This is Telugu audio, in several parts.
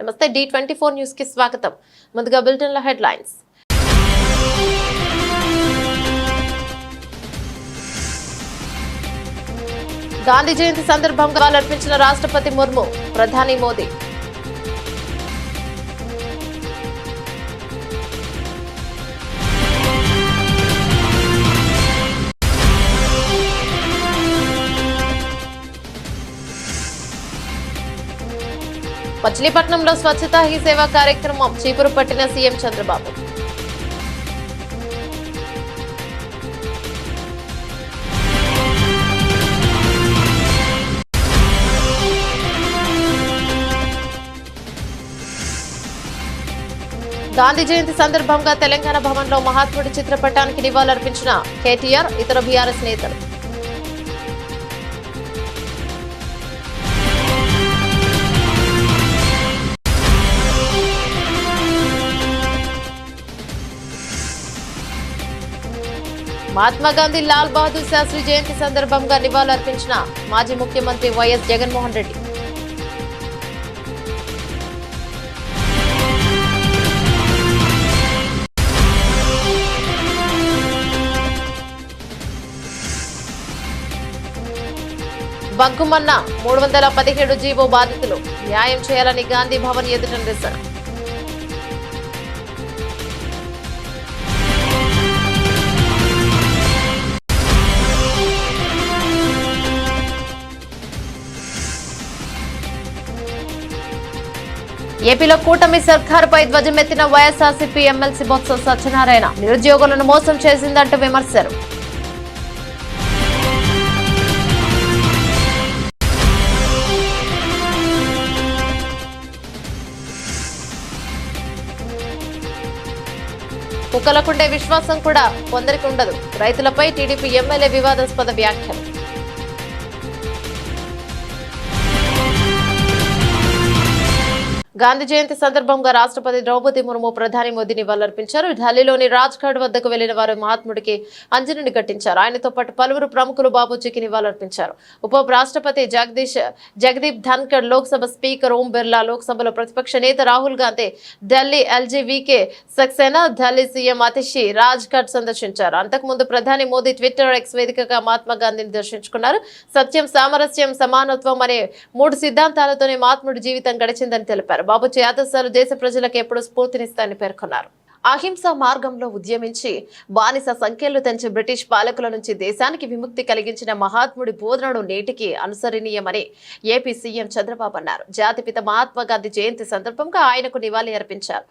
నమస్తే D24 న్యూస్ కి స్వాగతం. ముందుగా బులెటిన్ల హెడ్లైన్స్. గాంధీ జయంతి సందర్భంగా అర్పించిన రాష్ట్రపతి ముర్ము, ప్రధాని మోదీ. మచిలీపట్నంలో స్వచ్ఛతా హీ సేవా కార్యక్రమం చీపురు పట్టిన సీఎం చంద్రబాబు. గాంధీ జయంతి సందర్భంగా తెలంగాణ భవన్లో మహాత్ముడి చిత్రపటానికి నివాళులర్పించిన కేటీఆర్, ఇతర బీఆర్ఎస్ నేతలు. మహాత్మా గాంధీ లాల్ బహదూర్ శాస్త్రి జయంతి సందర్భంగా నివాళులర్పించిన మాజీ ముఖ్యమంత్రి వైఎస్ జగన్మోహన్ రెడ్డి. బగ్గుమన్న 317 జీవో బాధితులు న్యాయం చేయాలని గాంధీ భవన్ ఎదుట నిరసన. ఏపీలో కూటమి సర్కారుపై ధ్వజమెత్తిన వైఎస్ఆర్సీపీ ఎమ్మెల్సీ బొత్స సత్యనారాయణ, నిరుద్యోగులను మోసం చేసిందంటూ విమర్శలు. కుక్కలకుండే విశ్వాసం కూడా కొందరికి ఉండదు, రైతులపై టీడీపీ ఎమ్మెల్యే వివాదాస్పద వ్యాఖ్యలు. గాంధీ జయంతి సందర్భంగా రాష్ట్రపతి ద్రౌపది ముర్ము, ప్రధాని మోదీ నివాళులర్పించారు. ఢిల్లీలోని రాజ్ఘాట్ వద్దకు వెళ్లిన వారు మహాత్ముడికి అంజలిని ఘటించారు. ఆయనతో పాటు పలువురు ప్రముఖులు బాబూజీకి నివాళులర్పించారు. ఉప రాష్ట్రపతి జగదీప్ ధన్కర్, లోక్సభ స్పీకర్ ఓం బిర్లా, లోక్సభలో ప్రతిపక్ష నేత రాహుల్ గాంధీ, ఢిల్లీ ఎల్జీవీకే సక్సేనా, ఢిల్లీ సీఎం అతిషి రాజ్ఘాట్ సందర్శించారు. అంతకుముందు ప్రధాని మోదీ ట్విట్టర్ ఎక్స్ వేదికగా మహాత్మా గాంధీని దర్శించుకున్నారు. సత్యం, సామరస్యం, సమానత్వం అనే 3 సిద్ధాంతాలతోనే మహాత్ముడి జీవితం గడిచిందని తెలిపారు. బాబూజీ ఆదర్శాలు దేశ ప్రజలకు ఎప్పుడూ స్ఫూర్తినిస్తాయని పేర్కొన్నారు. అహింస మార్గంలో ఉద్యమించి బానిస సంఖ్యలు తెంచి బ్రిటిష్ పాలకుల నుంచి దేశానికి విముక్తి కలిగించిన మహాత్ముడి బోధనను నేటికి అనుసరణీయమని ఏపీ సీఎం చంద్రబాబు అన్నారు. జాతిపిత మహాత్మా గాంధీ జయంతి సందర్భంగా ఆయనకు నివాళి అర్పించారు.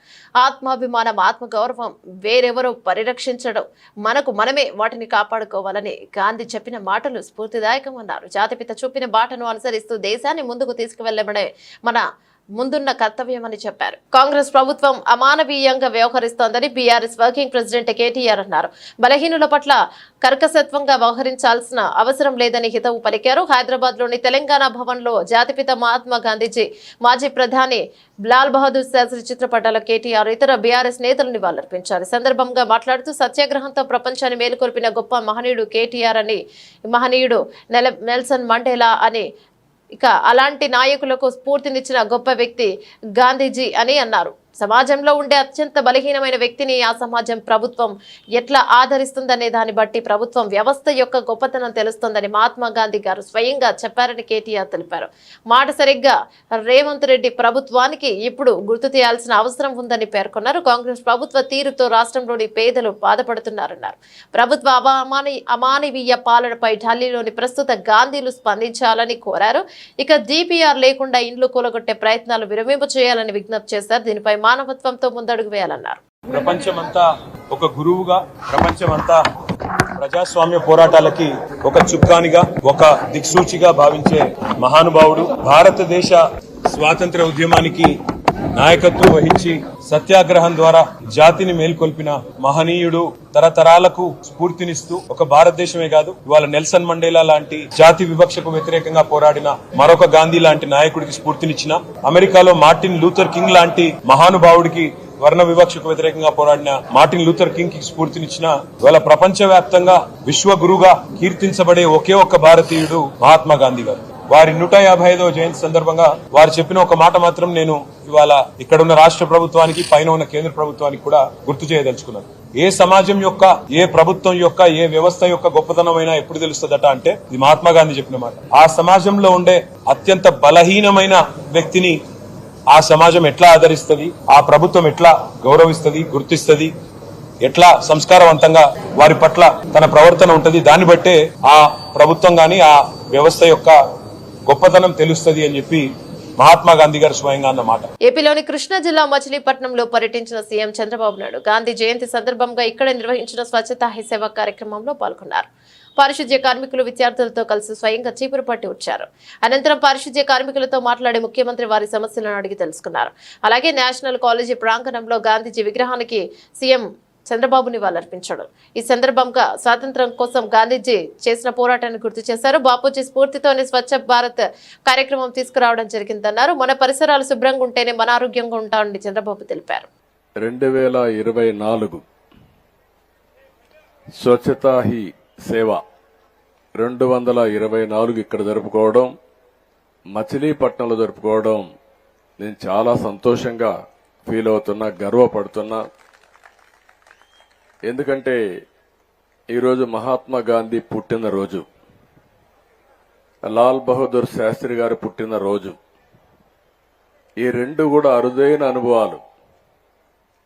ఆత్మాభిమానం, ఆత్మగౌరవం వేరెవరో పరిరక్షించడం, మనకు మనమే వాటిని కాపాడుకోవాలని గాంధీ చెప్పిన మాటలు స్ఫూర్తిదాయకమన్నారు. జాతిపిత చూపిన బాటను అనుసరిస్తూ దేశాన్ని ముందుకు తీసుకువెళ్లడమే మన ముందున్న కర్తవ్యమని చెప్పారు. కాంగ్రెస్ ప్రభుత్వం అమానవీయంగా వ్యవహరిస్తోందని బీఆర్ఎస్ వర్కింగ్ ప్రెసిడెంట్ కేటీఆర్ అన్నారు. బలహీనుల పట్ల కర్కశత్వంగా వ్యవహరించాల్సిన అవసరం లేదని హితవు పలికారు. హైదరాబాద్ లోని తెలంగాణ భవన్ లో జాతిపిత మహాత్మా గాంధీజీ, మాజీ ప్రధాని లాల్ బహదూర్ శాస్త్రి చిత్రపటాల కేటీఆర్, ఇతర బీఆర్ఎస్ నేతలు నివాళులర్పించారు. ఈ సందర్భంగా మాట్లాడుతూ సత్యాగ్రహంతో ప్రపంచాన్ని మేలుకొల్పిన గొప్ప మహనీయుడు కేటీఆర్ అని, మహనీయుడు నెల్సన్ మండేలా అని, ఇక అలాంటి నాయకులకు స్ఫూర్తినిచ్చిన గొప్ప వ్యక్తి గాంధీజీ అని అన్నారు. సమాజంలో ఉండే అత్యంత బలహీనమైన వ్యక్తిని ఆ సమాజం, ప్రభుత్వం ఎట్లా ఆదరిస్తుందనే దాన్ని బట్టి ప్రభుత్వం వ్యవస్థ యొక్క గొప్పతనం తెలుస్తుందని మహాత్మా గాంధీ గారు స్వయంగా చెప్పారని కేటీఆర్ తెలిపారు. మాట సరిగ్గా రేవంత్ రెడ్డి ప్రభుత్వానికి ఇప్పుడు గుర్తు చేయాల్సిన అవసరం ఉందని పేర్కొన్నారు. కాంగ్రెస్ ప్రభుత్వ తీరుతో రాష్ట్రంలోని పేదలు బాధపడుతున్నారన్నారు. ప్రభుత్వ అమానవీయ పాలనపై ఢిల్లీలోని ప్రస్తుత గాంధీలు స్పందించాలని కోరారు. ఇక డిపిఆర్ లేకుండా ఇండ్లు కూలగొట్టే ప్రయత్నాలు విరమింపు చేయాలని విజ్ఞప్తి చేశారు. దీనిపై మానవత్వంతో ముందడుగు వేయాలన్నారు. ప్రపంచమంతా ఒక గురువుగా, ప్రపంచమంతా ప్రజాస్వామ్య పోరాటాలకి ఒక చుక్కానిగా, ఒక దిక్సూచిగా భావించే మహానుభావుడు, భారతదేశ స్వాతంత్ర ఉద్యమానికి నాయకత్వం వహించి సత్యాగ్రహం ద్వారా జాతిని మేల్కొల్పిన మహనీయుడు, తరతరాలకు స్ఫూర్తినిస్తూ ఒక భారతదేశమే కాదు ఇవాళ నెల్సన్ మండేలా లాంటి జాతి వివక్షకు వ్యతిరేకంగా పోరాడిన మరొక గాంధీ లాంటి నాయకుడికి స్ఫూర్తినిచ్చిన, అమెరికాలో మార్టిన్ లూథర్ కింగ్ లాంటి మహానుభావుడికి వర్ణ వివక్షకు వ్యతిరేకంగా పోరాడిన మార్టిన్ లూథర్ కింగ్ కి స్ఫూర్తినిచ్చిన, ఇవాళ ప్రపంచవ్యాప్తంగా విశ్వ గురుగా కీర్తించబడే ఒకే ఒక్క భారతీయుడు మహాత్మా గాంధీ గారు. వారి 155వ జయంతి సందర్భంగా వారు చెప్పిన ఒక మాట మాత్రం నేను ఇవాళ ఇక్కడ ఉన్న రాష్ట్ర ప్రభుత్వానికి పైన ఉన్న కేంద్ర ప్రభుత్వానికి కూడా గుర్తు చేయదలుచుకున్నాను. ఏ సమాజం యొక్క, ఏ ప్రభుత్వం యొక్క, ఏ వ్యవస్థ యొక్క గొప్పతనమైనా ఎప్పుడు తెలుస్తుందట అంటే ఇది మహాత్మా గాంధీ చెప్పిన మాట. ఆ సమాజంలో ఉండే అత్యంత బలహీనమైన వ్యక్తిని ఆ సమాజం ఎట్లా ఆదరిస్తుంది, ఆ ప్రభుత్వం ఎట్లా గౌరవిస్తుంది, గుర్తిస్తుంది, ఎట్లా సంస్కారవంతంగా వారి పట్ల తన ప్రవర్తన ఉంటది, దాన్ని బట్టే ఆ ప్రభుత్వం గాని ఆ వ్యవస్థ యొక్క గొప్పతనం తెలుస్తుంది అని చెప్పి మహాత్మా గాంధీ గారు స్వయంగా అన్నమాట. ఏపీలోని కృష్ణా జిల్లా మచిలీపట్నంలో పర్యటించిన సీఎం చంద్రబాబు నాయుడు గాంధీ జయంతి సందర్భంగా ఇక్కడ నిర్వహించిన స్వచ్ఛతా హీ సేవ కార్యక్రమంలో పాల్గొన్నారు. పారిశుద్ధ్య కార్మికులు విద్యార్థులతో కలిసి స్వయంగా చీపురు పట్టి వచ్చారు. అనంతరం పారిశుద్ధ్య కార్మికులతో మాట్లాడి ముఖ్యమంత్రి వారి సమస్యలను అడిగి తెలుసుకున్నారు. అలాగే నేషనల్ కాలేజీ ప్రాంగణంలో గాంధీజీ విగ్రహానికి సీఎం చంద్రబాబు నివాళులర్పించాడు. ఈ సందర్భంగా స్వాతంత్ర్యం కోసం గాంధీజీ చేసిన పోరాటాన్ని గుర్తు చేశారు. బాపూజీ స్ఫూర్తితోనే స్వచ్ఛ భారత్ కార్యక్రమం తీసుకురావడం జరిగిందన్నారు. మన పరిసరాలు శుభ్రంగా ఉంటేనే మన ఆరోగ్యంగా ఉంటామని చంద్రబాబు తెలిపారు. 2024 స్వచ్ఛతా హీ సేవ 224 ఇక్కడ జరుపుకోవడం, మచిలీపట్నంలో జరుపుకోవడం నేను చాలా సంతోషంగా ఫీల్ అవుతున్నా, గర్వపడుతున్నా. ఎందుకంటే ఈరోజు మహాత్మా గాంధీ పుట్టినరోజు, లాల్ బహదూర్ శాస్త్రి గారు పుట్టినరోజు. ఈ రెండు కూడా అరుదైన అనుభవాలు.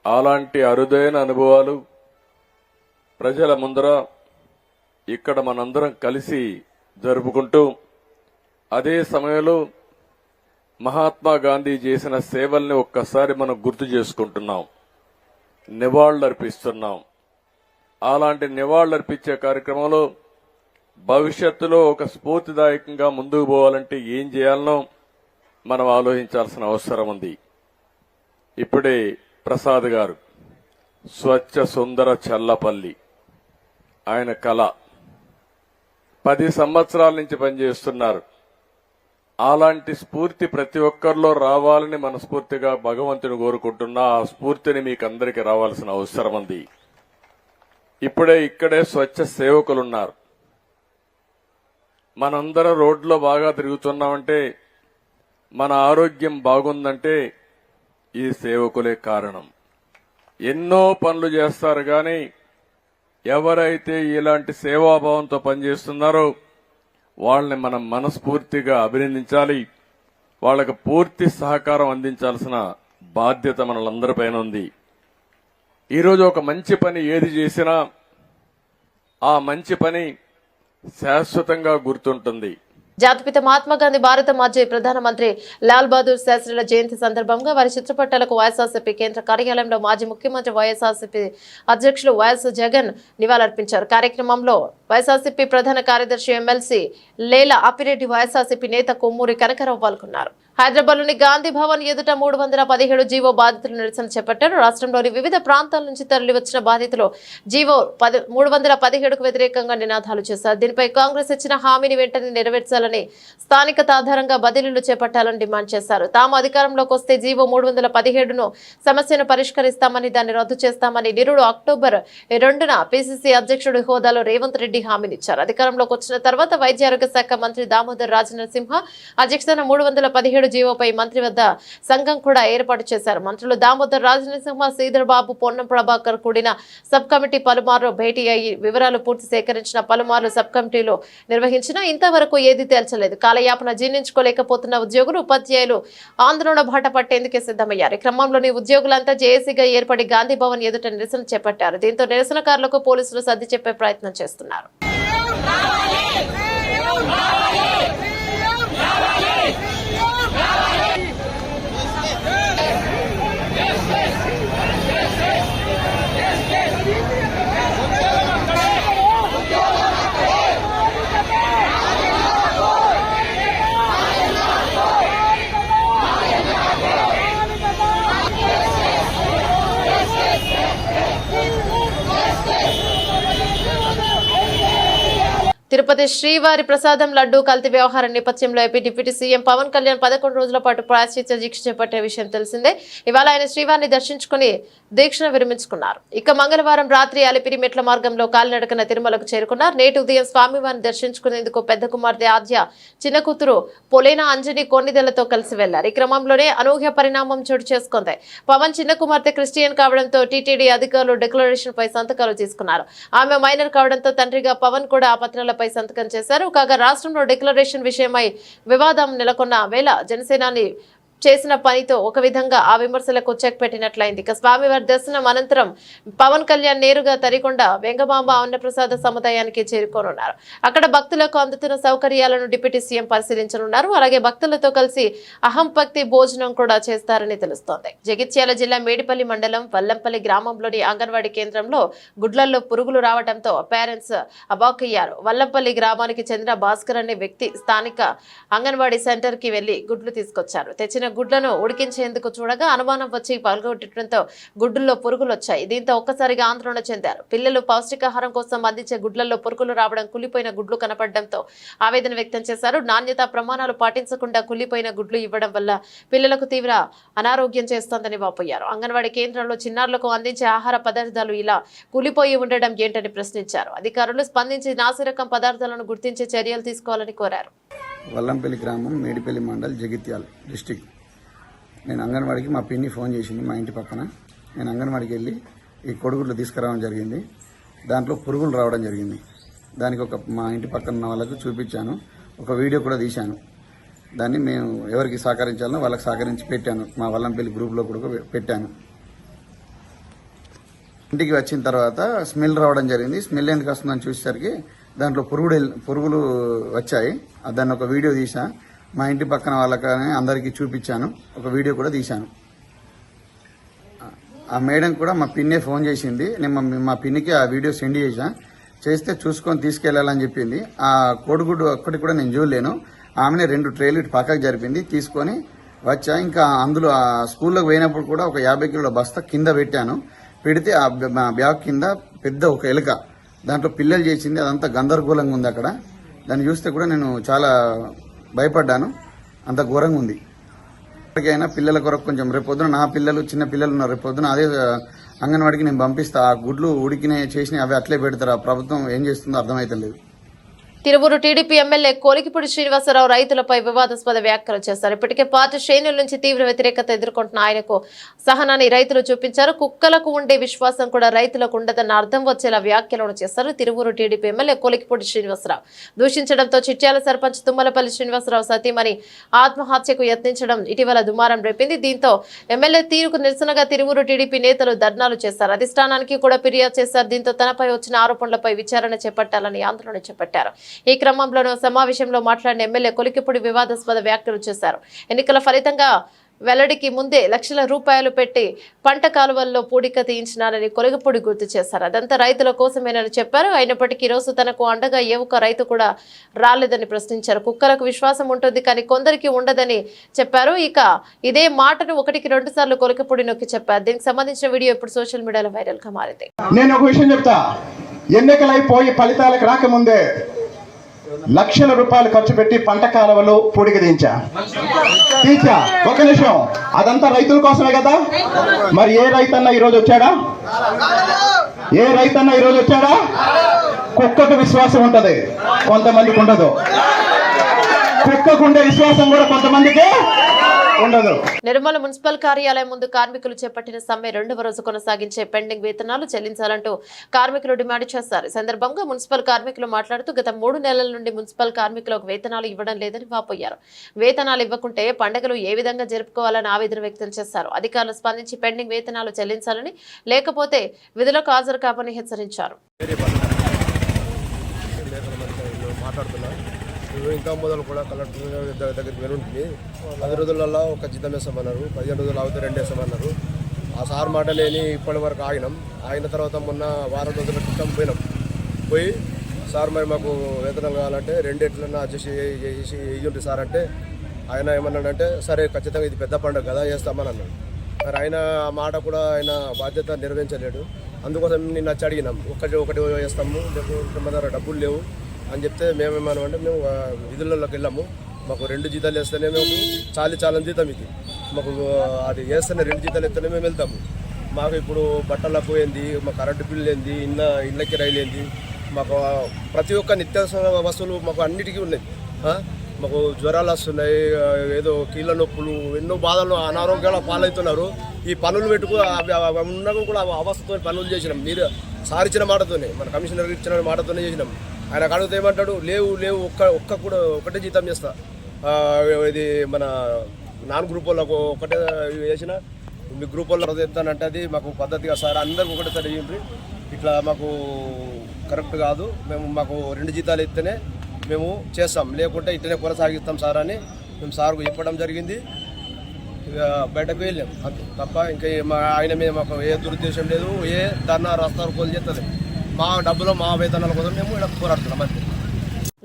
అలాంటి అరుదైన అనుభవాలు ప్రజల ముందర ఇక్కడ మనందరం కలిసి జరుపుకుంటూ, అదే సమయంలో మహాత్మా గాంధీ చేసిన సేవల్ని ఒక్కసారి మనం గుర్తు చేసుకుంటున్నాం, నివాళులర్పిస్తున్నాం. అలాంటి నివాళులర్పించే కార్యక్రమంలో భవిష్యత్తులో ఒక స్ఫూర్తిదాయకంగా ముందుకు పోవాలంటే ఏం చేయాలనో మనం ఆలోచించాల్సిన అవసరం ఉంది. ఇప్పుడే ప్రసాద్ గారు స్వచ్ఛ సుందర చల్లపల్లి ఆయన కళ 10 సంవత్సరాల నుంచి పనిచేస్తున్నారు. అలాంటి స్ఫూర్తి ప్రతి ఒక్కరిలో రావాలని మనస్ఫూర్తిగా భగవంతుని కోరుకుంటున్నా. ఆ స్ఫూర్తిని మీకు అందరికీ రావాల్సిన అవసరం ఉంది. ఇక్కడే స్వచ్ఛ సేవకులున్నారు. మనందరం రోడ్లో బాగా తిరుగుతున్నామంటే, మన ఆరోగ్యం బాగుందంటే ఈ సేవకులే కారణం. ఎన్నో పనులు చేస్తారు కానీ ఎవరైతే ఇలాంటి సేవాభావంతో పనిచేస్తున్నారో వాళ్ళని మనం మనస్ఫూర్తిగా అభినందించాలి. వాళ్ళకు పూర్తి సహకారం అందించాల్సిన బాధ్యత మనలందరిపైన ఉంది. ఈరోజు ఒక మంచి పని ఏది చేసినా ఆ మంచి పని శాశ్వతంగా గుర్తుంటుంది. జాతిపిత మహాత్మా గాంధీ భారత మాజీ ప్రధానమంత్రి లాల్ బహదూర్ శాస్త్రిల జయంతి సందర్భంగా వారి చిత్రపటాలకు వైఎస్ఆర్సీపీ కేంద్ర కార్యాలయంలో మాజీ ముఖ్యమంత్రి వైఎస్ఆర్సీపీ అధ్యక్షులు వైఎస్ జగన్ నివాళులర్పించారు. కార్యక్రమంలో వైఎస్ఆర్సీపీ ప్రధాన కార్యదర్శి ఎమ్మెల్సీ లేల అప్పిరెడ్డి, వైఎస్ఆర్సీపీ నేత కొమ్మూరి కనకరావు పాల్గొన్నారు. హైదరాబాద్లోని గాంధీ భవన్ ఎదుట 317 జీవో బాధితులు నిరసన చేపట్టారు. రాష్ట్రంలోని వివిధ ప్రాంతాల నుంచి తరలివచ్చిన బాధితులు జీవో 317కు వ్యతిరేకంగా నినాదాలు చేశారు. దీనిపై కాంగ్రెస్ ఇచ్చిన హామీని వెంటనే నెరవేర్చాలని, స్థానికత ఆధారంగా బదిలీలు చేపట్టాలని డిమాండ్ చేశారు. తాము అధికారంలోకి వస్తే జీవో 317ను సమస్యను పరిష్కరిస్తామని, దాన్ని రద్దు చేస్తామని నిరుడు అక్టోబర్ 2న పిసిసి అధ్యక్షుడి హోదాలో రేవంత్ రెడ్డి హామీనిచ్చారు. అధికారంలోకి వచ్చిన తర్వాత వైద్య ఆరోగ్య శాఖ మంత్రి దామోదర్ రాజనరసింహ అధ్యక్షతన 317 జీవోపై మంత్రి వద్ద సంఘం కూడా ఏర్పాటు చేశారు. మంత్రులు దామోదర్ రాజనరసింహ, శ్రీధర్ బాబు, పొన్నం ప్రభాకర్ కూడిన సబ్ కమిటీ పలుమార్లు భేటీ అయ్యి వివరాలు పూర్తి సేకరించిన, పలుమార్లు సబ్ కమిటీలో నిర్వహించినా ఇంతవరకు ఏదీ తేల్చలేదు. కాలయాపన జీర్ణించుకోలేకపోతున్న ఉద్యోగులు, ఉపాధ్యాయులు ఆందోళన బాట పట్టేందుకే సిద్ధమయ్యారు. ఈ క్రమంలోని ఉద్యోగులంతా జేఏసీగా ఏర్పడి గాంధీ భవన్ ఎదుట నిరసన చేపట్టారు. దీంతో నిరసనకారులకు పోలీసులు సర్ది చెప్పే ప్రయత్నం చేస్తున్నారు. తిరుపతి శ్రీవారి ప్రసాదం లడ్డూ కల్తీ వ్యవహారం నేపథ్యంలో AP deputy CM Pawan Kalyan 11 రోజుల పాటు ప్రాయశ్చిత్త దీక్ష చేపట్టే విషయం తెలిసిందే. ఇవాళ ఆయన శ్రీవారిని దర్శించుకుని దీక్షను విరమించుకున్నారు. ఇక మంగళవారం రాత్రి అలిపిరి మెట్ల మార్గంలో కాలినడకన తిరుమలకు చేరుకున్నారు. నేటి ఉదయం స్వామివారిని దర్శించుకునేందుకు పెద్ద కుమార్తె ఆద్య, చిన్న కూతురు పొలేనా అంజని కొన్నిదెలతో కలిసి వెళ్లారు. ఈ క్రమంలోనే అనూహ్య పరిణామం చోటు చేసుకుంది. పవన్ చిన్న కుమార్తె క్రిస్టియన్ కావడంతో టీటీడీ అధికారులు డిక్లరేషన్ పై సంతకాలు తీసుకున్నారు. ఆమె మైనర్ కావడంతో తండ్రిగా పవన్ కూడా ఆ పత్రాలపై సంతకం చేశారు. కాగా రాష్ట్రంలో డిక్లరేషన్ విషయమై వివాదం నెలకొన్న వేళ జనసేనాని చేసిన పనితో ఒక విధంగా ఆ విమర్శలకు చెక్ పెట్టినట్లయింది. ఇక స్వామివారి దర్శనం అనంతరం పవన్ కళ్యాణ్ నేరుగా తరికొండ వెంగమాంబ అన్నప్రసాద సముదాయానికి చేరుకోనున్నారు. అక్కడ భక్తులకు అందుతున్న సౌకర్యాలను డిప్యూటీ సీఎం పరిశీలించనున్నారు. అలాగే భక్తులతో కలిసి అహంభక్తి భోజనం కూడా చేస్తారని తెలుస్తోంది. జగిత్యాల జిల్లా మేడిపల్లి మండలం వల్లంపల్లి గ్రామంలోని అంగన్వాడీ కేంద్రంలో గుడ్లల్లో పురుగులు రావడంతో పేరెంట్స్ అవాక్కయ్యారు. వల్లంపల్లి గ్రామానికి చెందిన భాస్కర్ అనే వ్యక్తి స్థానిక అంగన్వాడీ సెంటర్ కి వెళ్లి గుడ్లు తీసుకొచ్చారు. తెచ్చిన గుడ్లను ఉడికించేందుకు చూడగా అనుమానం వచ్చి పగలగొట్టడంతో గుడ్డుల్లో పురుగులు వచ్చాయి. దీంతో ఒక్కసారిగా ఆందోళన చెందారు. పిల్లలు పౌష్టికాహారం కోసం అందించే గుడ్లలో పురుగులు రావడం, కుళ్ళిపోయిన గుడ్లు కనపడడంతో ఆవేదన వ్యక్తం చేశారు. నాణ్యత ప్రమాణాలు పాటించకుండా కుళ్ళిపోయిన గుడ్లు ఇవ్వడం వల్ల పిల్లలకు తీవ్ర అనారోగ్యం చేస్తోందని వాపోయారు. అంగన్వాడీ కేంద్రంలో చిన్నారులకు అందించే ఆహార పదార్థాలు ఇలా కుళ్ళిపోయి ఉండడం ఏంటని ప్రశ్నించారు. అధికారులు స్పందించి నాసిరకం పదార్థాలను గుర్తించి చర్యలు తీసుకోవాలని కోరారు. వల్లంపల్లి గ్రామం, మేడిపల్లి మండల్, జగిత్యాల డిస్టిక్. నేను అంగన్వాడికి మా పిన్ని ఫోన్ చేసింది మా ఇంటి పక్కన. నేను అంగన్వాడికి వెళ్ళి ఈ కొడుగుడ్లు తీసుకురావడం జరిగింది. దాంట్లో పురుగులు రావడం జరిగింది. దానికి మా ఇంటి పక్కన ఉన్న వాళ్ళకు చూపించాను. ఒక వీడియో కూడా తీశాను. దాన్ని మేము ఎవరికి సహకరించాలో వాళ్ళకి సహకరించి పెట్టాను. మా వల్లంపల్లి గ్రూప్లో కూడా పెట్టాను. ఇంటికి వచ్చిన తర్వాత స్మెల్ రావడం జరిగింది. స్మెల్ ఎందుకు వస్తుందని చూసేసరికి దాంట్లో పురుగులు వచ్చాయి. దాన్ని ఒక వీడియో తీసా. మా ఇంటి పక్కన వాళ్ళకనే అందరికీ చూపించాను. ఒక వీడియో కూడా తీశాను. ఆ మేడం కూడా మా పిన్నే ఫోన్ చేసింది. నేను మా పిన్నికి ఆ వీడియో సెండ్ చేస్తే చూసుకొని తీసుకెళ్లాలని చెప్పింది. ఆ కోడిగుడ్డు ఒక్కటి కూడా నేను చూడలేను. ఆమెనే 2 ట్రేలు ఇటు పక్కకు జరిపింది. తీసుకొని వచ్చా. ఇంకా అందులో ఆ స్కూల్లోకి పోయినప్పుడు కూడా ఒక 50 కిలోల బస్తా కింద పెట్టాను. పెడితే ఆ బ్యాగ్ కింద పెద్ద ఒక ఎలుక, దాంట్లో పిల్లలు చేసింది. అదంతా గందరగోళంగా ఉంది. అక్కడ దాన్ని చూస్తే కూడా నేను చాలా భయపడ్డాను. అంత ఘోరంగా ఉంది. ఎప్పటికైనా పిల్లల కొరకు కొంచెం రేపొద్దున నా పిల్లలు, చిన్న పిల్లలు ఉన్నారు. రేపొద్దున అదే అంగన్వాడికి నేను పంపిస్తా. ఆ గుడ్లు ఉడికినాయి చేసినాయి అవి అట్లే పెడతారు. ఆ ప్రభుత్వం ఏం చేస్తుందో అర్థమైతలేదు. తిరువూరు టీడీపీ ఎమ్మెల్యే కోలికిపూడి శ్రీనివాసరావు రైతులపై వివాదాస్పద వ్యాఖ్యలు చేశారు. ఇప్పటికే పార్టీ శ్రేణుల నుంచి తీవ్ర వ్యతిరేకత ఎదుర్కొంటున్న ఆయనకు సహనాన్ని రైతులు చూపించారు. కుక్కలకు ఉండే విశ్వాసం కూడా రైతులకు ఉండదన్న అర్థం వచ్చేలా వ్యాఖ్యలను చేశారు. తిరువూరు టీడీపీ ఎమ్మెల్యే కోలికిపూడి శ్రీనివాసరావు దూషించడంతో చిట్యాల సర్పంచ్ తుమ్మలపల్లి శ్రీనివాసరావు సతీమణి ఆత్మహత్యకు యత్నించడం ఇటీవల దుమారం రేపింది. దీంతో ఎమ్మెల్యే తీరుకు నిరసనగా తిరువూరు టీడీపీ నేతలు ధర్నాలు చేశారు. అధిష్టానానికి కూడా ఫిర్యాదు చేశారు. దీంతో తనపై వచ్చిన ఆరోపణలపై విచారణ చేపట్టాలని ఆందోళన చేపట్టారు. ఈ క్రమంలోనూ సమావేశంలో మాట్లాడిన ఎమ్మెల్యే కొలికిపూడి వివాదాస్పద వ్యాఖ్యలు చేశారు. ఎన్నికల ఫలితంగా వెల్లడికి ముందే లక్షల రూపాయలు పెట్టి పంట కాలువల్లో పూడిక తీయించినారని కొలికిపూడి గుర్తు చేశారు. అదంతా రైతుల కోసమేనని చెప్పారు. అయినప్పటికీ ఈ రోజు తనకు అండగా ఏ ఒక్క రైతు కూడా రాలేదని ప్రశ్నించారు. కుక్కలకు విశ్వాసం ఉంటుంది కానీ కొందరికి ఉండదని చెప్పారు. ఇక ఇదే మాటను 1కి 2 సార్లు కొలికిపూడి నొక్కి చెప్పారు. దీనికి సంబంధించిన వీడియో ఇప్పుడు సోషల్ మీడియాలో వైరల్ గా మారింది. నేను ఒక విషయం చెప్తా. ఎన్నికలైపోయి ఫలితాలకు రాకముందే లక్షల రూపాయలు ఖర్చు పెట్టి పంట కాలువలు పూడిక తీంచా. ఒక నిమిషం, అదంతా రైతుల కోసమే కదా. మరి ఏ రైతన్నా ఈరోజు వచ్చాడా? ఏ రైతన్నా ఈరోజు వచ్చాడా? కుక్కకు విశ్వాసం ఉంటది, కొంతమందికి ఉండదు. కుక్కకు ఉండే విశ్వాసం కూడా కొంతమందికి ఉండదు. నిర్మల మున్సిపల్ కార్యాలయం ముందు కార్మికులు చేపట్టిన సమ్మె 2వ రోజు కొనసాగించే పెండింగ్ వేతనాలు చెల్లించాలంటూ కార్మికులు డిమాండ్ చేశారు. ఈ సందర్భంగా మున్సిపల్ కార్మికులు మాట్లాడుతూ గత 3 నెలల నుండి మున్సిపల్ కార్మికులకు వేతనాలు ఇవ్వడం లేదని వాపోయారు. వేతనాలు ఇవ్వకుంటే పండుగలు ఏ విధంగా జరుపుకోవాలని ఆవేదన వ్యక్తం చేశారు. అధికారులు స్పందించి పెండింగ్ వేతనాలు చెల్లించాలని, లేకపోతే విధులకు హాజరు కావని హెచ్చరించారు. ఇంకా మొదలు కూడా కలెక్టర్ దగ్గరికి వెళ్ళుంటుంది. 10 రోజులలో ఒక జీతం వేస్తామన్నారు, 15 రోజులు అవుతే 2 వేస్తామన్నారు. ఆ సార్ మాట లేని ఇప్పటి వరకు ఆగిన తర్వాత మొన్న వారం రోజుల క్రితం పోయి సార్ మరి మాకు వేతనం కావాలంటే 2 ఎట్లన్నా అడ్జస్ట్ చేసి ఇయ్యండి సార్ అంటే ఆయన ఏమన్నాడంటే సరే ఖచ్చితంగా ఇది పెద్ద పండుగ కదా వేస్తామని అన్నాడు. మరి ఆయన ఆ మాట కూడా ఆయన బాధ్యత నిర్వహించలేడు. అందుకోసం నిన్న వచ్చి అడిగినాం, ఒకటి వేస్తాము, లేకపోతే మన దగ్గర డబ్బులు లేవు, అని చెప్తే మేమేమన్నామంటే మేము విధులలోకి వెళ్ళాము, మాకు 2 జీతాలు వేస్తేనే మేము చాలని జీతం ఇది, మాకు అది వేస్తేనే 2 జీతాలు వేస్తేనే మేము వెళ్తాము. మాకు ఇప్పుడు బట్టలకు ఏంది, మా కరెంటు బిల్లు ఏంది, ఇళ్ళ కిరాయిలు ఏంది, మాకు ప్రతి ఒక్క నిత్యావసర వస్తువులు మాకు అన్నిటికీ ఉన్నాయి. మాకు జ్వరాలు వస్తున్నాయి, ఏదో కీళ్ళ నొప్పులు, ఎన్నో బాధలు, అనారోగ్యాల పాలవుతున్నారు. ఈ పనులు పెట్టుకు ఉన్నాక కూడా అవస్థతో పనులు చేసినాం. మీరు సార్ ఇచ్చిన మాటతోనే, మన కమిషనర్ ఇచ్చిన మాటతోనే చేసినాం. ఆయన అడిగితే ఏమంటాడు, లేవు ఒకటే జీతం చేస్తా, ఇది మన నాన్ గ్రూప్ వాళ్ళకు ఒకటే చేసిన, మీ గ్రూప్ వాళ్ళు చెప్తానంటే అది మాకు పద్ధతిగా సార్ అందరికి ఒకటేసారి చేయండి, ఇట్లా మాకు కరెక్ట్ కాదు, మాకు 2 జీతాలు ఇస్తేనే మేము చేస్తాం, లేకుంటే ఇట్లనే కొనసాగిస్తాం సార్ అని మేము సార్కు చెప్పడం జరిగింది. ఇక బయటకు వెళ్ళాం అంతే తప్ప ఇంకా ఆయన మీద మాకు ఏ దురుద్దేశం లేదు, ఏ ధర్నా రాస్తారు కోలు చేస్తలేదు. మా డబ్బులు మా వేతనాల కోసం మేము ఇక్కడ పోరాడుతున్నాం అంతే.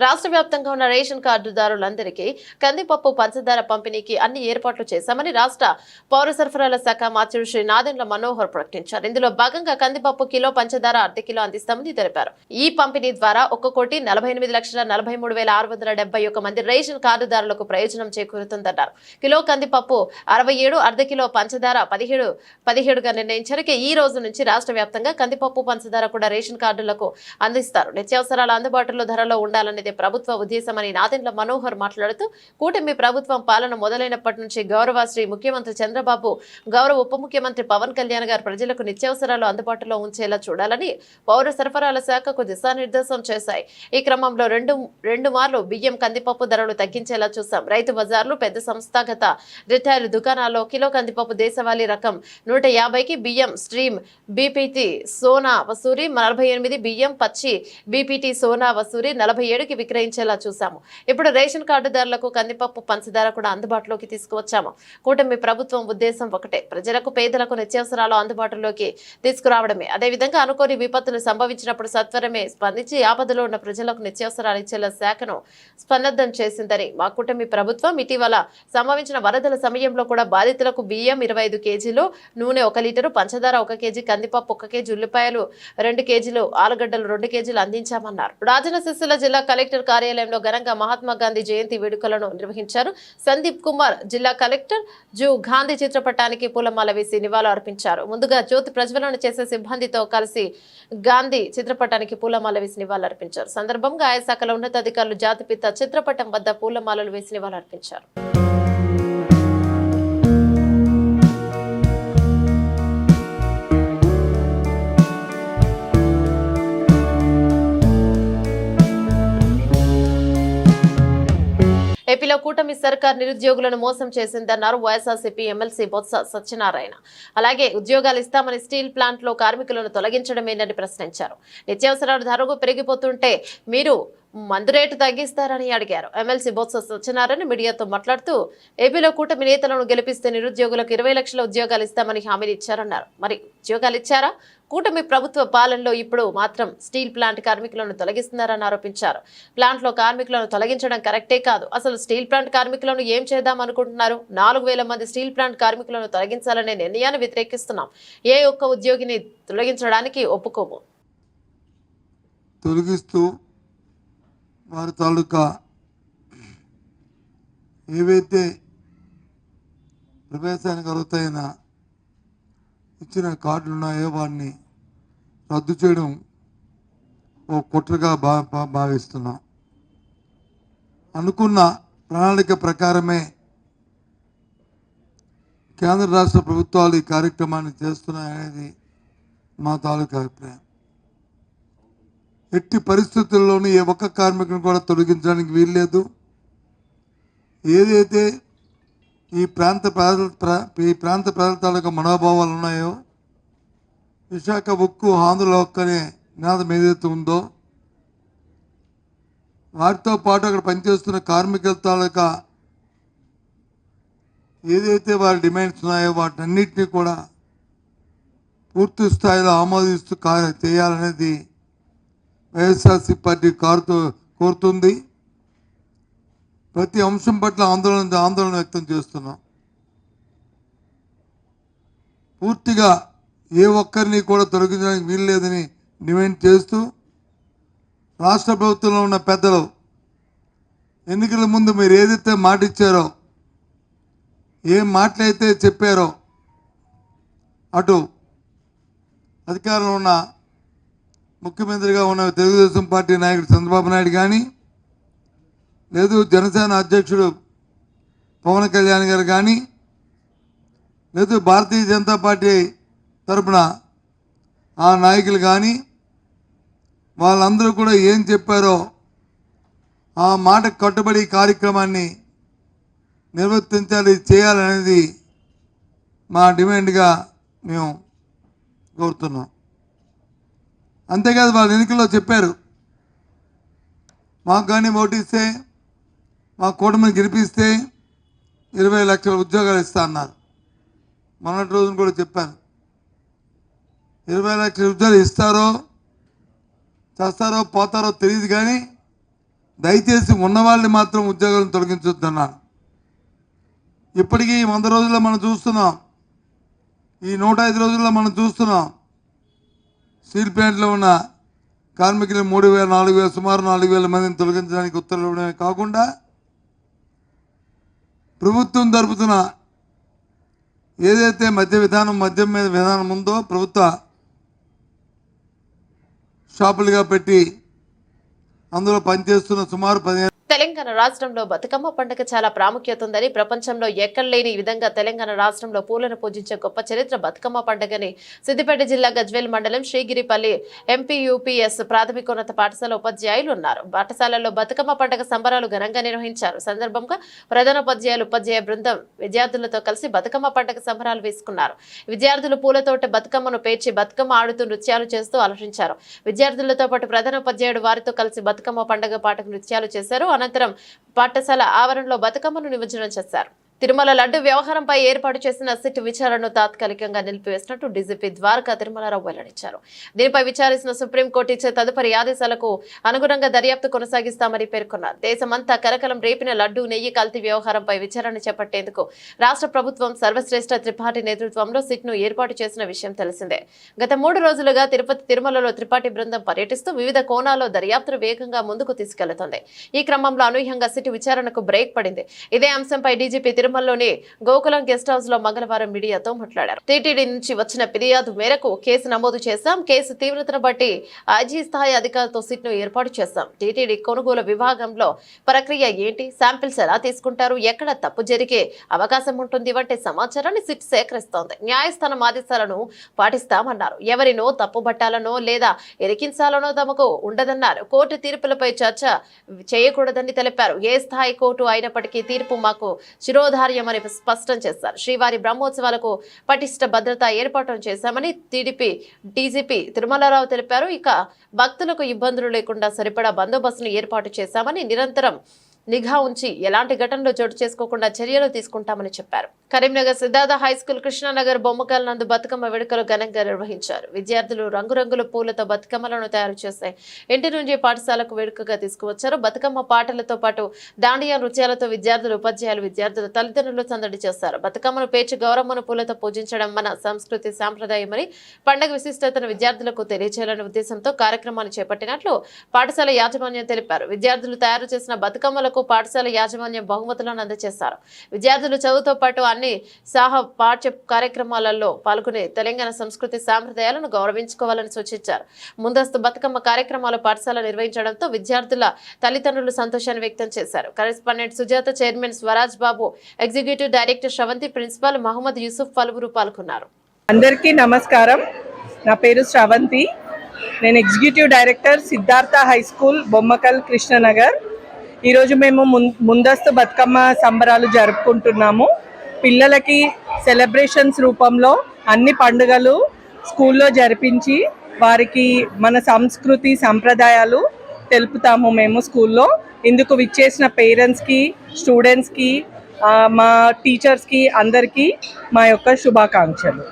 రాష్ట్ర వ్యాప్తంగా ఉన్న రేషన్ కార్డుదారులందరికీ కందిపప్పు పంచదార పంపిణీకి అన్ని ఏర్పాట్లు చేశామని రాష్ట్ర పౌర సరఫరాల శాఖ మంత్రి శ్రీ నాదెండ్ల మనోహర్ ప్రకటించారు. ఇందులో భాగంగా కందిపప్పు కిలో, పంచదార అర్ధ కిలో అందిస్తామని తెలిపారు. ఈ పంపిణీ ద్వారా 1,48,43,671 మంది రేషన్ కార్డుదారులకు ప్రయోజనం చేకూరుతుందన్నారు. కిలో కందిపప్పు 67, అర్ధ కిలో పంచదార 17గా నిర్ణయించారు. ఈ రోజు నుంచి రాష్ట్ర వ్యాప్తంగా కందిపప్పు, పంచదార కూడా రేషన్ కార్డులకు అందిస్తారు. నిత్యావసరాలు అందుబాటులో ధరలో ఉండాలని ప్రభుత్వ ఉద్దేశమని నాదెండ్ల మనోహర్ మాట్లాడుతూ, కూటమి ప్రభుత్వం పాలన మొదలైనప్పటి నుంచి గౌరవ శ్రీ ముఖ్యమంత్రి చంద్రబాబు, గౌరవ ఉప ముఖ్యమంత్రి పవన్ కళ్యాణ్ గారు ప్రజలకు నిత్యావసరాలు అందుబాటులో ఉంచేలా చూడాలని పౌర సరఫరాల శాఖకు దిశానిర్దేశం చేశాయి. ఈ క్రమంలో రెండు మార్లు బియ్యం, కందిపప్పు ధరలు తగ్గించేలా చూశాం. రైతు బజార్లు, పెద్ద సంస్థాగత రిటైల్ దుకాణాల్లో కిలో కందిపప్పు దేశవాళీ రకం 150కి, బియ్యం స్ట్రీమ్ బీపీటీ సోనా వసూరి 48, బియ్యం పచ్చి బీపీటీ సోనా వసూరి 47కి విక్రయించేలా చూశాము. ఇప్పుడు రేషన్ కార్డుదారులకు కందిపప్పు, పంచదార కూడా అందుబాటులోకి తీసుకువచ్చాము. కూటమి ప్రభుత్వం ఉద్దేశం ఒకటే, ప్రజలకు, పేదలకు నిత్యావసరాలు అందుబాటులోకి తీసుకురావడమే. అదేవిధంగా అనుకోని విపత్తులు సంభవించినప్పుడు సత్వరమే స్పందించి ఆపదలో ఉన్న ప్రజలకు నిత్యావసరాలు ఇచ్చేలా శాఖను సన్నద్ధం చేసిందని మా కూటమి ప్రభుత్వం ఇటీవల సంభవించిన వరదల సమయంలో కూడా బాధితులకు బియ్యం 25 కేజీలు, నూనె 1 లీటరు, పంచదార 1 కేజీ, కందిపప్పు 1 కేజీ, ఉల్లిపాయలు 2 కేజీలు, ఆలుగడ్డలు 2 కేజీలు అందించామన్నారు. రాజన్న సిరిసిల్ల జిల్లా కలెక్టర్ కార్యాలయంలో ఘనంగా మహాత్మా గాంధీ జయంతి వేడుకలను నిర్వహించారు. సందీప్ కుమార్ జిల్లా కలెక్టర్ జూ గాంధీ చిత్రపటానికి పూలమాల వేసి నివాళులు అర్పించారు. ముందుగా జ్యోతి ప్రజ్వలన చేసే సిబ్బందితో కలిసి గాంధీ చిత్రపటానికి పూలమాల వేసి నివాళులు అర్పించారు. సందర్భంగా ఆయా శాఖల ఉన్నతాధికారులు జాతిపిత చిత్రపటం వద్ద పూలమాలలు వేసి నివాళులు అర్పించారు. ఏపీలో కూటమి సర్కార్ నిరుద్యోగులను మోసం చేసిందన్నారు వైఎస్ఆర్సీపీ ఎమ్మెల్సీ బొత్స సత్యనారాయణ. అలాగే ఉద్యోగాలు ఇస్తామని స్టీల్ ప్లాంట్ లో కార్మికులను తొలగించడమేనని ప్రశ్నించారు. నిత్యావసరాల ధరలు పెరిగిపోతుంటే మీరు మందు రేటు తగ్గిస్తారని అడిగారు. ఎమ్మెల్సీ బొత్స సత్యనారాయణ మీడియాతో మాట్లాడుతూ, ఏపీలో కూటమి నేతలను గెలిపిస్తే నిరుద్యోగులకు 20 లక్షల ఉద్యోగాలు ఇస్తామని హామీలు ఇచ్చారన్నారు. మరి ఉద్యోగాలు ఇచ్చారా? కూటమి ప్రభుత్వ పాలనలో ఇప్పుడు మాత్రం స్టీల్ ప్లాంట్ కార్మికులను తొలగిస్తున్నారని ఆరోపించారు. ప్లాంట్ లో కార్మికులను తొలగించడం కరెక్టే కాదు. అసలు స్టీల్ ప్లాంట్ కార్మికులను ఏం చేద్దాం అనుకుంటున్నారు? 4,000 మంది స్టీల్ ప్లాంట్ కార్మికులను తొలగించాలనే నిర్ణయాన్ని వ్యతిరేకిస్తున్నాం. ఏ ఒక్క ఉద్యోగిని తొలగించడానికి ఒప్పుకోము. తొలగిస్తూ వారి తాలూకా ఏవైతే ప్రవేశానికి అర్హతైన ఇచ్చిన కార్డులు ఉన్నాయో వాటిని రద్దు చేయడం ఓ కుట్రగా భావిస్తున్నాం. అనుకున్న ప్రణాళిక ప్రకారమే కేంద్ర రాష్ట్ర ప్రభుత్వాలు ఈ కార్యక్రమాన్ని చేస్తున్నాయనేది మా తాలూకా అభిప్రాయం. ఎట్టి పరిస్థితుల్లోనూ ఏ ఒక్క కార్మికుని కూడా తొలగించడానికి వీల్లేదు. ఏదైతే ఈ ప్రాంత ప్రజల తాలూకా మనోభావాలు ఉన్నాయో, విశాఖ ఉక్కు ఆంధ్రుల హక్కు అనే నినాదం ఏదైతే ఉందో, వాటితో పాటు అక్కడ పనిచేస్తున్న కార్మికుల తాలూకా ఏదైతే వారి డిమాండ్స్ ఉన్నాయో వాటన్నిటినీ కూడా పూర్తి స్థాయిలో ఆమోదిస్తూ చేయాలనేది వైఎస్ఆర్సీ పార్టీ కోరుతుంది. ప్రతి అంశం పట్ల ఆందోళన వ్యక్తం చేస్తున్నాం. పూర్తిగా ఏ ఒక్కరిని కూడా తొలగించడానికి వీల్లేదని డిమాండ్ చేస్తూ రాష్ట్ర ప్రభుత్వంలో ఉన్న పెద్దలు ఎన్నికల ముందు మీరు ఏదైతే మాట ఇచ్చారో, ఏం మాటలైతే చెప్పారో, అటు అధికారంలో ఉన్న ముఖ్యమంత్రిగా ఉన్న తెలుగుదేశం పార్టీ నాయకుడు చంద్రబాబు నాయుడు కానీ, లేదు జనసేన అధ్యక్షుడు పవన్ కళ్యాణ్ గారు కానీ, లేదు భారతీయ జనతా పార్టీ తరపున ఆ నాయకులు కానీ, వాళ్ళందరూ కూడా ఏం చెప్పారో ఆ మాట కట్టుబడి కార్యక్రమాన్ని నిర్వర్తించాలి, చేయాలనేది మా డిమాండ్గా మేము కోరుతున్నాం. అంతేకాదు వాళ్ళు ఎన్నికల్లో చెప్పారు, మాకు కానీ ఓటిస్తే, మా కూటమిని గెలిపిస్తే 20 లక్షల ఉద్యోగాలు ఇస్తా అన్నారు. మొన్నటి రోజున కూడా చెప్పాను, 20 లక్షల ఉద్యోగాలు ఇస్తారో చేస్తారో పోతారో తెలియదు, కానీ దయచేసి ఉన్నవాళ్ళని మాత్రం ఉద్యోగాలను తొలగించొద్దన్నాను. ఇప్పటికీ 100 రోజుల్లో మనం చూస్తున్నాం, ఈ 105 రోజుల్లో మనం చూస్తున్నాం, స్టీల్ ప్లాంట్లో ఉన్న కార్మికులు 3,000, 4,000 సుమారు 4,000 మందిని తొలగించడానికి ఉత్తర్వులు ఇవ్వడమే కాకుండా ప్రభుత్వం జరుపుతున్న ఏదైతే మద్యం మీద విధానం ఉందో ప్రభుత్వ షాపులుగా పెట్టి అందులో పనిచేస్తున్న సుమారు 15 తెలంగాణ రాష్ట్రంలో బతుకమ్మ పండుగ చాలా ప్రాముఖ్యత ఉందని, ప్రపంచంలో ఎక్కడ లేని విధంగా తెలంగాణ రాష్ట్రంలో పూలను పూజించే గొప్ప చరిత్ర బతుకమ్మ పండుగని సిద్దిపేట జిల్లా గజ్వేల్ మండలం శ్రీగిరిపల్లి ఎంపీయూపీఎస్ ప్రాథమికోన్నత పాఠశాల ఉపాధ్యాయులు ఉన్నారు. పాఠశాలలో బతుకమ్మ పండుగ సంబరాలు ఘనంగా నిర్వహించారు. సందర్భంగా ప్రధానోపాధ్యాయులు ఉపాధ్యాయ బృందం విద్యార్థులతో కలిసి బతుకమ్మ పండుగ సంబరాలు వేసుకున్నారు. విద్యార్థులు పూలతోటి బతుకమ్మను పేర్చి బతుకమ్మ ఆడుతూ నృత్యాలు చేస్తూ అలరించారు. విద్యార్థులతో పాటు ప్రధానోపాధ్యాయుడు వారితో కలిసి బతుకమ్మ పండుగ పాటకు నృత్యాలు చేశారు. అనంతరం పాఠశాల ఆవరణలో బతుకమ్మను నిమజ్జనం చేశారు. తిరుమల లడ్డు వ్యవహారంపై ఏర్పాటు చేసిన సిట్ విచారణను తాత్కాలికంగా నిలిపివేసినట్టు డీజీపీ ద్వారకా తిరుమలరావు వెల్లడించారు. దీనిపై విచారిస్తున్న సుప్రీంకోర్టు ఇచ్చే తదుపరి ఆదేశాలకు అనుగుణంగా దర్యాప్తు కొనసాగిస్తామని పేర్కొన్నారు. దేశమంతా కలకలం రేపిన లడ్డు నెయ్యి కల్తీ వ్యవహారంపై విచారణ చేపట్టేందుకు రాష్ట్ర ప్రభుత్వం సర్వశ్రేష్ఠ త్రిపాఠి నేతృత్వంలో సిట్ ను ఏర్పాటు చేసిన విషయం తెలిసిందే. గత 3 రోజులుగా తిరుపతి తిరుమలలో త్రిపాఠి బృందం పర్యటిస్తూ వివిధ కోణాల్లో దర్యాప్తును వేగంగా ముందుకు తీసుకెళ్తోంది. ఈ క్రమంలో అనూహ్యంగా సిట్ విచారణకు బ్రేక్ పడింది. ఇదే అంశంపై డీజీపీ తిరుమలలోని గోకులం గెస్ట్ హౌస్ లో మంగళవారం మీడియాతో మాట్లాడారు. టీటీడీ నుంచి వచ్చిన ఫిర్యాదు మేరకు కేసు నమోదు చేశాం. కేసు తీవ్రతను బట్టి ఐజీ స్థాయి అధికారులతో సిట్ ను ఏర్పాటు చేశాం. టీటీడీ కొనుగోలు విభాగంలో ప్రక్రియ ఏంటి, శాంపిల్స్ ఎలా తీసుకుంటారు, ఎక్కడ తప్పు జరిగే అవకాశం ఉంటుంది వంటి సమాచారాన్ని సిట్ సేకరిస్తోంది. న్యాయస్థానం ఆదేశాలను పాటిస్తామన్నారు. ఎవరినో తప్పుబట్టాలనో లేదా ఇరికించాలనో తమకు ఉండదన్నారు. కోర్టు తీర్పులపై చర్చ చేయకూడదని తెలిపారు. ఏ స్థాయి కోర్టు అయినప్పటికీ తీర్పు మాకు శిరోధార్యమని స్పష్టం చేశారు. శ్రీవారి బ్రహ్మోత్సవాలకు పటిష్ట భద్రత ఏర్పాటు చేశామని డీజీపీ తిరుమలరావు తెలిపారు. ఇక భక్తులకు ఇబ్బందులు లేకుండా సరిపడా బందోబస్తును ఏర్పాటు చేశామని, నిరంతరం నిఘా ఉంచి ఎలాంటి ఘటనలు చోటు చేసుకోకుండా చర్యలు తీసుకుంటామని చెప్పారు. కరీంనగర్ సిద్ధార్థ హైస్కూల్ కృష్ణానగర్ బొమ్మకల్ నందు బతుకమ్మ వేడుకలు ఘనంగా నిర్వహించారు. విద్యార్థులు రంగురంగుల పూలతో బతుకమ్మలను తయారు చేసి ఇంటి నుంచి పాఠశాలకు వేడుకగా తీసుకువచ్చారు. బతుకమ్మ పాటలతో పాటు దాండియా నృత్యాలతో విద్యార్థులు, ఉపాధ్యాయులు, విద్యార్థుల తల్లిదండ్రులు సందడి చేశారు. బతుకమ్మను పేర్చి గౌరమ్మను పూలతో పూజించడం మన సంస్కృతి సాంప్రదాయమని, పండుగ విశిష్టతను విద్యార్థులకు తెలియజేయాలనే ఉద్దేశంతో కార్యక్రమాన్ని చేపట్టినట్లు పాఠశాల యాజమాన్యం తెలిపారు. విద్యార్థులు తయారు చేసిన బతుకమ్మలకు పాఠశాల యాజమాన్యం బహుమతులను అందజేశారు. విద్యార్థులు చదువుతో పాటు అన్ని పాఠ్య కార్యక్రమాలలో పాల్గొని తెలంగాణ సంస్కృతి సాంప్రదాయాలను గౌరవించుకోవాలని సూచించారు. ముందస్తు బతుకమ్మ కార్యక్రమాలు పాఠశాల నిర్వహించడంతో విద్యార్థుల తల్లిదండ్రులు సంతోషాన్ని వ్యక్తం చేశారు. Correspondent Sujatha, chairman Swaraj Babu, executive director Sravanthi, principal Mohammed Yousuf పలువురు పాల్గొన్నారు. అందరికీ నమస్కారం. నా పేరు శ్రవంతి. నేను executive director Siddhartha high school Bommakal Krishnanagar. ఈరోజు మేము ముందస్తు బతుకమ్మ సంబరాలు జరుపుకుంటున్నాము. పిల్లలకి సెలబ్రేషన్స్ రూపంలో అన్ని పండుగలు స్కూల్లో జరిపించి వారికి మన సంస్కృతి సంప్రదాయాలు తెలుపుతాము మేము స్కూల్లో. ఇందుకు విచ్చేసిన పేరెంట్స్కి, స్టూడెంట్స్కి, మా టీచర్స్కి అందరికీ మా యొక్క శుభాకాంక్షలు.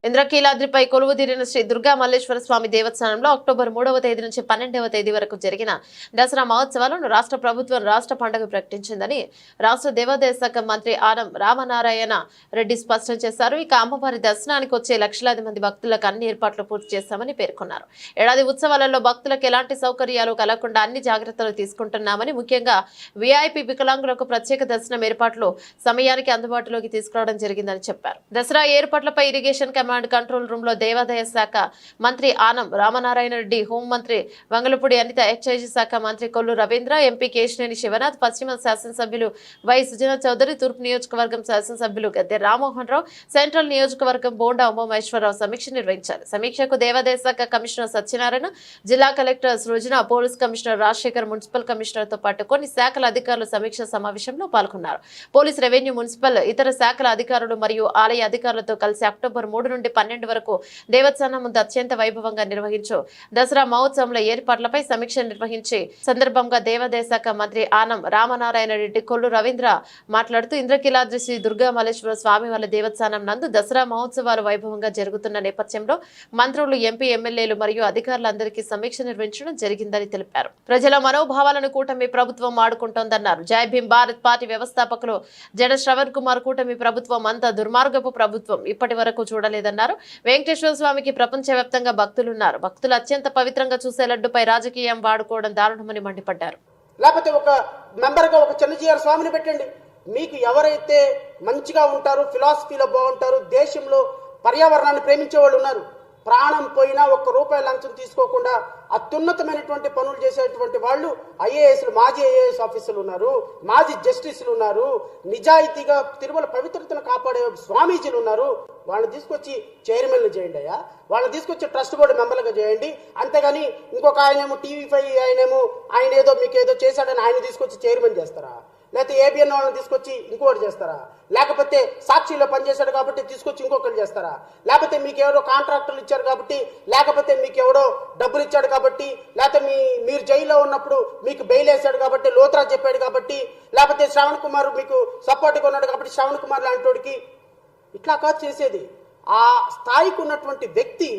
ఇంద్రకీలాద్రిపై కొలువుదీరిన శ్రీ దుర్గా మల్లేశ్వర స్వామి దేవస్థానంలో అక్టోబర్ 3వ తేదీ నుంచి 12వ తేదీ వరకు జరిగిన దసరా మహోత్సవాలను రాష్ట్ర ప్రభుత్వం రాష్ట్ర పండుగ ప్రకటించిందని రాష్ట్ర దేవాదాయ శాఖ మంత్రి ఆనం రామనారాయణ రెడ్డి స్పష్టం చేశారు. ఇక అమ్మవారి దర్శనానికి వచ్చే లక్షలాది మంది భక్తులకు అన్ని ఏర్పాట్లు పూర్తి చేస్తామని పేర్కొన్నారు. ఏడాది ఉత్సవాలలో భక్తులకు ఎలాంటి సౌకర్యాలు కలగకుండా అన్ని జాగ్రత్తలు తీసుకుంటున్నామని, ముఖ్యంగా వీఐపీ వికలాంగులకు ప్రత్యేక దర్శనం ఏర్పాట్లు సమయానికి అందుబాటులోకి తీసుకురావడం జరిగిందని చెప్పారు. దసరా ఏర్పాట్లపై ఇరిగేషన్ కమాండ్ కంట్రోల్ రూమ్ లో దేవాదాయ శాఖ మంత్రి ఆనం రామనారాయణ రెడ్డి, హోంమంత్రి వంగలపూడి అనిత, ఎక్సైజ్ శాఖ మంత్రి కొల్లు రవీంద్ర, ఎంపీ కేశినేని శివనాథ్, పశ్చిమ శాసనసభ్యులు వై సుజనా చౌదరి, తూర్పు నియోజకవర్గం శాసనసభ్యులు గద్దె రామ్మోహన్ రావు, సెంట్రల్ నియోజకవర్గం బోండా ఉమామహేశ్వరరావు సమీక్ష నిర్వహించారు. సమీక్షకు దేవాదాయ శాఖ కమిషనర్ సత్యనారాయణ, జిల్లా collector Srujana, police commissioner Rajasekhar, municipal commissioner తో పాటు కొన్ని శాఖల అధికారులు సమీక్ష సమావేశంలో పాల్గొన్నారు. పోలీస్, రెవెన్యూ, మున్సిపల్, ఇతర శాఖల అధికారులు మరియు ఆలయ అధికారులతో కలిసి అక్టోబర్ 3 నుండి 12 వరకు దేవస్థానం ముందు అత్యంత వైభవంగా నిర్వహించు దసరా మహోత్సవంలో ఏర్పాట్లపై సమీక్ష నిర్వహించి సందర్భంగా దేవాదాయ శాఖ మంత్రి ఆనం రామనారాయణ రెడ్డి, కొల్లు రవీంద్ర మాట్లాడుతూ ఇంద్రకీలాద్రి శ్రీ దుర్గా మల్లేశ్వర స్వామి వారి దేవస్థానం నందు దసరా మహోత్సవాలు వైభవంగా జరుగుతున్న నేపథ్యంలో మంత్రులు, ఎంపీ, ఎమ్మెల్యేలు మరియు అధికారులందరికీ సమీక్ష నిర్వహించడం జరిగిందని తెలిపారు. ప్రజల మనోభావాలను కూటమి ప్రభుత్వం ఆడుకుంటోందన్నారు. జై భీమ్ భారత్ పార్టీ వ్యవస్థాపకులు జడ శ్రవణ్ కుమార్, కూటమి ప్రభుత్వం అంతా దుర్మార్గపు ప్రభుత్వం ఇప్పటి వరకు చూడలేదన్నారు. వెంకటేశ్వర స్వామికి ప్రపంచవ్యాప్తంగా భక్తులున్నారు. భక్తులు అత్యంత పవిత్రంగా చూసే లడ్డుపై రాజకీయం వాడుకోవడం దారుణమని మండిపడ్డారు. లేకపోతే ఒక మెంబర్గా ఒక చిన్నజీఆర్ స్వామిని పెట్టండి. మీకు ఎవరైతే మంచిగా ఉంటారో, ఫిలాసఫీలో బాగుంటారు, దేశంలో పర్యావరణాన్ని ప్రేమించే వాళ్ళు ఉన్నారు, ప్రాణం పోయినా ఒక్క రూపాయి లంచం తీసుకోకుండా అత్యున్నతమైనటువంటి పనులు చేసేటువంటి వాళ్ళు ఐఏఎస్లు, మాజీ ఐఏఎస్ ఆఫీసర్లు ఉన్నారు, మాజీ జస్టిస్లు ఉన్నారు, నిజాయితీగా తిరుమల పవిత్రతను కాపాడే స్వామీజీలు ఉన్నారు. వాళ్ళని తీసుకొచ్చి చైర్మన్లు చేయండి అయ్యా, వాళ్ళని తీసుకొచ్చి ట్రస్ట్ బోర్డు మెంబర్లుగా చేయండి. అంతేగాని ఇంకొక ఆయనేమో TV5 ఆయన ఏదో మీకు ఏదో చేశాడని ఆయన తీసుకొచ్చి చైర్మన్ చేస్తారా? లేకపోతే ABN వాళ్ళని తీసుకొచ్చి ఇంకొకటి చేస్తారా? లేకపోతే సాక్షిలో పనిచేశాడు కాబట్టి తీసుకొచ్చి ఇంకొకటి చేస్తారా? లేకపోతే మీకు ఎవరో కాంట్రాక్టర్లు ఇచ్చారు కాబట్టి, లేకపోతే మీకు ఎవడో డబ్బులు ఇచ్చాడు కాబట్టి, లేకపోతే మీరు జైల్లో ఉన్నప్పుడు మీకు బెయిల్ వేశాడు కాబట్టి, లోత్రా చెప్పాడు కాబట్టి, లేకపోతే శ్రవణ్ కుమార్ మీకు సపోర్ట్గా ఉన్నాడు కాబట్టి శ్రవణ్ కుమార్ లాంటి వాడికి ఇట్లా కాదు చేసేది. ఆ స్థాయికి ఉన్నటువంటి వ్యక్తి,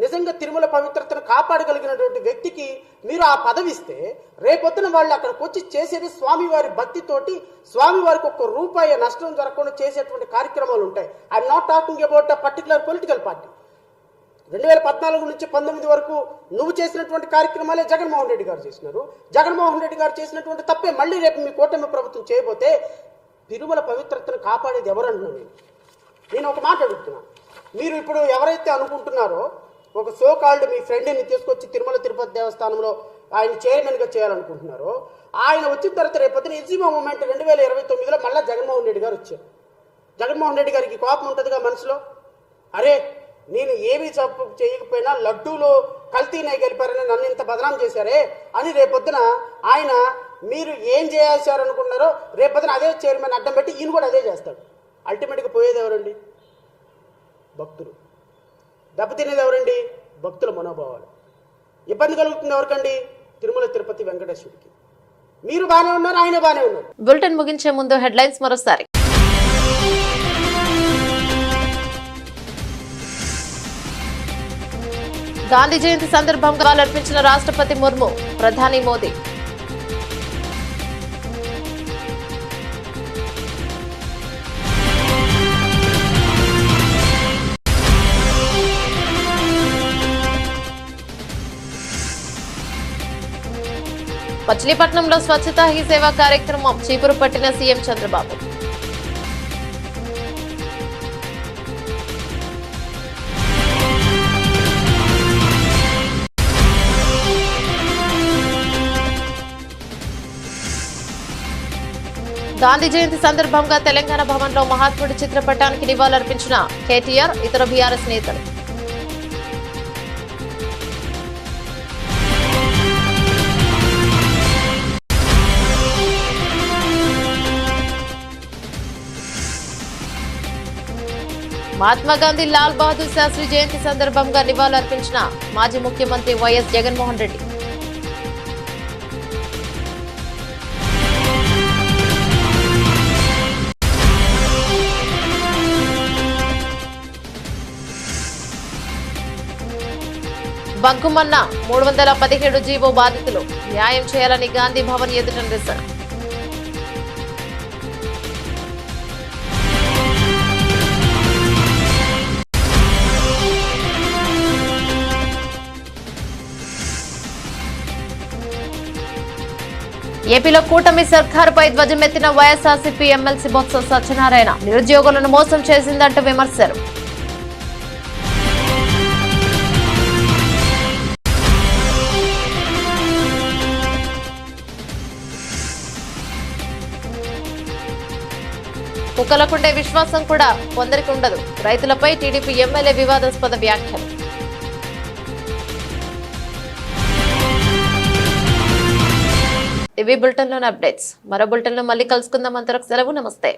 నిజంగా తిరుమల పవిత్రతను కాపాడగలిగినటువంటి వ్యక్తికి మీరు ఆ పదవిస్తే రేపొద్దున వాళ్ళు అక్కడికి వచ్చి చేసేది స్వామివారి భక్తితోటి, స్వామివారికి ఒక్క రూపాయి నష్టం జరగకుండా చేసేటువంటి కార్యక్రమాలు ఉంటాయి. I'm not talking about a particular political party. 2014 నుంచి 19 వరకు నువ్వు చేసినటువంటి కార్యక్రమాలే జగన్మోహన్ రెడ్డి గారు చేసినారు. జగన్మోహన్ రెడ్డి గారు చేసినటువంటి తప్పే మళ్ళీ రేపు మీ కూటమి ప్రభుత్వం చేయబోతే తిరుమల పవిత్రతను కాపాడేది ఎవరంటున్నాను నేను ఒక మాట అడుగుతున్నాను. మీరు ఇప్పుడు ఎవరైతే అనుకుంటున్నారో ఒక సోకాల్డ్ మీ ఫ్రెండ్ని తీసుకొచ్చి తిరుమల తిరుపతి దేవస్థానంలో ఆయన చైర్మన్గా చేయాలనుకుంటున్నారో, ఆయన వచ్చిన తర్వాత రేపొద్దున ఎగ్జిమో మూమెంట్ 2029లో మళ్ళీ జగన్మోహన్ రెడ్డి గారు వచ్చారు. జగన్మోహన్ రెడ్డి గారికి కోపం ఉంటుందిగా మనసులో, అరే నేను ఏమీ తప్పు చేయకపోయినా లడ్డూలో కల్తీనే గెలిపారని నన్ను ఇంత బదనాం చేశారే అని రేపొద్దున ఆయన మీరు ఏం చేశారనుకున్నారో రేపొద్దున అదే చైర్మన్ అడ్డం పెట్టి ఈయన కూడా అదే చేస్తాడు. అల్టిమేట్గా పోయేది ఎవరండి? భక్తులు. దెబ్బతినేది ఎవరండి? భక్తుల మనోభావాలు. ఇబ్బంది కలుగుతుంది ఎవరికండి? తిరుమల తిరుపతి వెంకటేశ్వరుడికి. మీరు బాగానే ఉన్నారు, ఆయన బాగానే ఉన్నారు. బులెటిన్ ముగించే ముందు హెడ్లైన్స్ మరోసారి. గాంధీ జయంతి సందర్భంగా అర్పించిన రాష్ట్రపతి ముర్ము, ప్రధాని మోదీ. మచిలీపట్నంలో స్వచ్ఛతా హీ సేవా కార్యక్రమం చీపురు పట్టిన సీఎం చంద్రబాబు. గాంధీ జయంతి సందర్భంగా తెలంగాణ భవన్లో మహాత్ముడి చిత్రపటానికి నివాళులర్పించిన కేటీఆర్, ఇతర బీఆర్ఎస్ నేతలు. మహాత్మా గాంధీ లాల్ బహదూర్ శాస్త్రి జయంతి సందర్భంగా నివాళులర్పించిన మాజీ ముఖ్యమంత్రి వైఎస్ జగన్మోహన్ రెడ్డి. బగ్గుమన్న 317 జీవో బాధితులు న్యాయం చేయాలని గాంధీ భవన్ ఎదుట నిరసన. ఏపీలో కూటమి సర్కారుపై ధ్వజమెత్తిన వైఎస్ఆర్సీపీ ఎమ్మెల్సీ బొత్స సత్యనారాయణ నిరుద్యోగులను మోసం చేసిందంటూ విమర్శలు. కుక్కలకుండే విశ్వాసం కూడా కొందరికి ఉండదు. రైతులపై టీడీపీ ఎమ్మెల్యే వివాదాస్పద వ్యాఖ్యలు. ఇవి బులెటిన్లోని అప్డేట్స్. మరో బులెటిన్లో మళ్ళీ కలుసుకుందాం. అంతవరకు సెలవు. నమస్తే.